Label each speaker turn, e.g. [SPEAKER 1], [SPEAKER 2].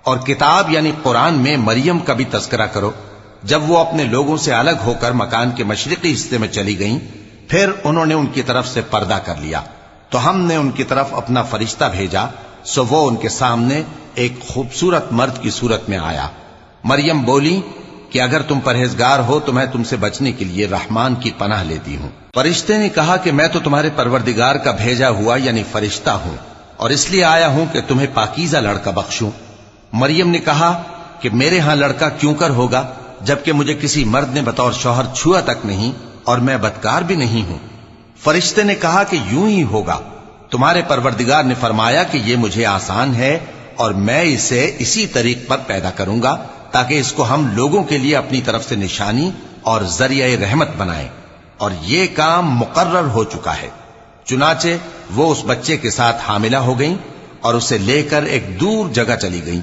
[SPEAKER 1] اور کتاب یعنی قرآن میں مریم کا بھی تذکرہ کرو، جب وہ اپنے لوگوں سے الگ ہو کر مکان کے مشرقی حصے میں چلی گئیں، پھر انہوں نے ان کی طرف سے پردہ کر لیا، تو ہم نے ان کی طرف اپنا فرشتہ بھیجا، سو وہ ان کے سامنے ایک خوبصورت مرد کی صورت میں آیا۔ مریم بولی کہ اگر تم پرہیزگار ہو تو میں تم سے بچنے کے لیے رحمان کی پناہ لیتی ہوں۔ فرشتے نے کہا کہ میں تو تمہارے پروردگار کا بھیجا ہوا یعنی فرشتہ ہوں، اور اس لیے آیا ہوں کہ تمہیں پاکیزہ لڑکا بخشوں۔ مریم نے کہا کہ میرے ہاں لڑکا کیوں کر ہوگا، جبکہ مجھے کسی مرد نے بطور شوہر چھوا تک نہیں، اور میں بدکار بھی نہیں ہوں۔ فرشتے نے کہا کہ یوں ہی ہوگا، تمہارے پروردگار نے فرمایا کہ یہ مجھے آسان ہے، اور میں اسے اسی طریق پر پیدا کروں گا تاکہ اس کو ہم لوگوں کے لیے اپنی طرف سے نشانی اور ذریعہ رحمت بنائیں، اور یہ کام مقرر ہو چکا ہے۔ چنانچہ وہ اس بچے کے ساتھ حاملہ ہو گئیں اور اسے لے کر ایک دور جگہ چلی گئیں۔